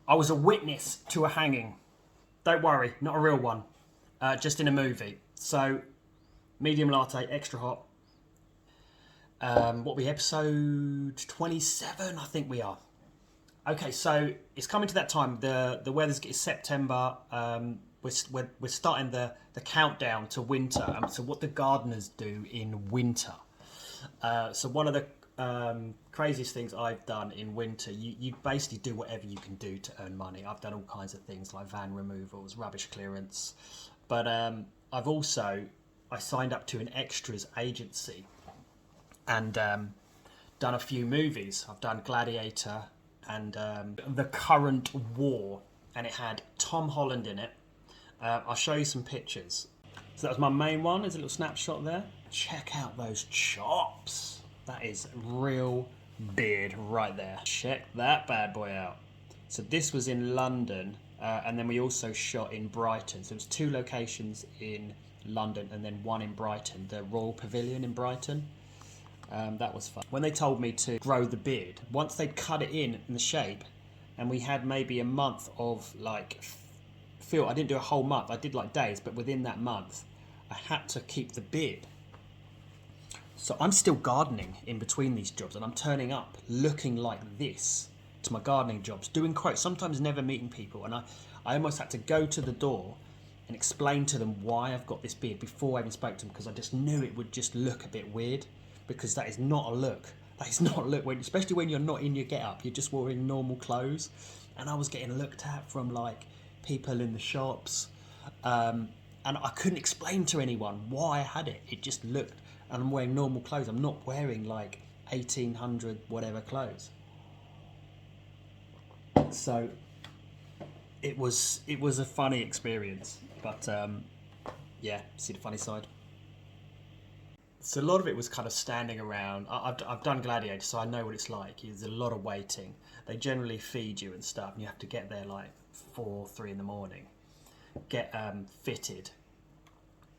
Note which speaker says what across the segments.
Speaker 1: I was a witness to a hanging. Don't worry, not a real one. Just in a movie. So, medium latte, extra hot. What are we, episode 27? I think we are. Okay, so it's coming to that time. The weather's getting September. We're starting the countdown to winter, and to what the gardeners do in winter. So one of the craziest things I've done in winter, you basically do whatever you can do to earn money. I've done all kinds of things like van removals, rubbish clearance, but I signed up to an extras agency and done a few movies. I've done Gladiator and The Current War, and it had Tom Holland in it. I'll show you some pictures. So that was my main one. There's a little snapshot there. Check out those chops. That is real beard right there. Check that bad boy out. So this was in London, and then we also shot in Brighton. So it was 2 locations in London and then 1 in Brighton, the Royal Pavilion in Brighton. That was fun. When they told me to grow the beard, once they'd cut it in the shape, and we had maybe a month of like I didn't do a whole month, I did like days, but within that month I had to keep the beard. So I'm still gardening in between these jobs, and I'm turning up looking like this to my gardening jobs, doing quotes, sometimes never meeting people, and I almost had to go to the door and explain to them why I've got this beard before I even spoke to them, because I just knew it would just look a bit weird, because that is not a look. That is not a look, especially when you're not in your get-up, you're just wearing normal clothes. And I was getting looked at from like people in the shops, and I couldn't explain to anyone why I had it. It just looked, and I'm wearing normal clothes. I'm not wearing like 1800 whatever clothes. So it was a funny experience, but yeah, see the funny side. So a lot of it was kind of standing around. I've done Gladiator, so I know what it's like. There's a lot of waiting. They generally feed you and stuff, and you have to get there like 3 in the morning, get fitted,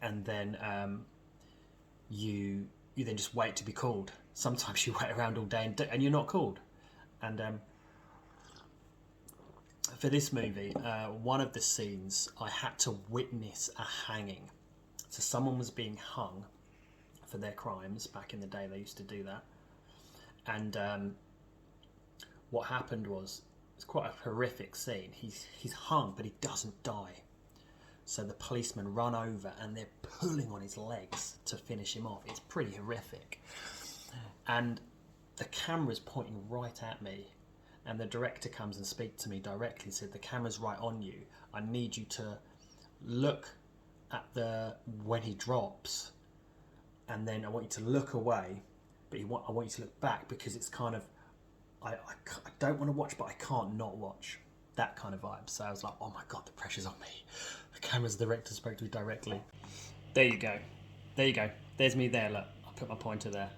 Speaker 1: and then you then just wait to be called. Sometimes you wait around all day and you're not called. And for this movie, one of the scenes, I had to witness a hanging. So someone was being hung for their crimes. Back in the day, they used to do that. And what happened was, it's quite a horrific scene. He's hung, but he doesn't die. So the policemen run over and they're pulling on his legs to finish him off. It's pretty horrific. And the camera's pointing right at me. And the director comes and speaks to me directly, said, the camera's right on you. I need you to look at when he drops, and then I want you to look away, but I want you to look back, because it's kind of, I don't want to watch, but I can't not watch. That kind of vibe. So I was like, oh my God, the pressure's on me. The camera's director spoke to me directly. There you go. There you go. There's me there, look. I'll put my pointer there.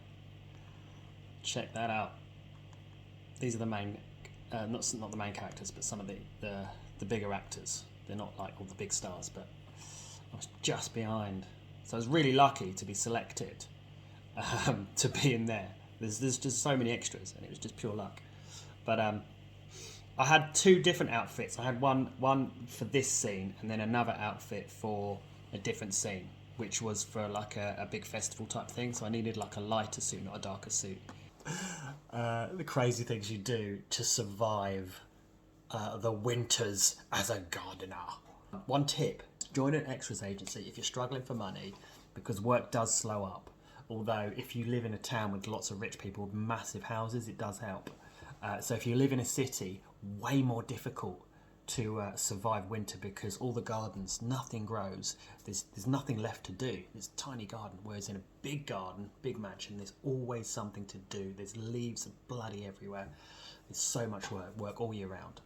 Speaker 1: Check that out. These are the main, not the main characters, but some of the bigger actors. They're not like all the big stars, but I was just behind. So I was really lucky to be selected to be in there. There's just so many extras, and it was just pure luck. But I had 2 different outfits. I had one for this scene, and then another outfit for a different scene, which was for like a big festival type thing. So I needed like a lighter suit, not a darker suit. The crazy things you do to survive the winters as a gardener. One tip: join an extras agency if you're struggling for money, because work does slow up. Although if you live in a town with lots of rich people with massive houses, it does help. So if you live in a city, way more difficult to survive winter, because all the gardens, nothing grows. There's nothing left to do. There's a tiny garden, whereas in a big garden, big mansion, there's always something to do. There's leaves bloody everywhere. There's so much work all year round.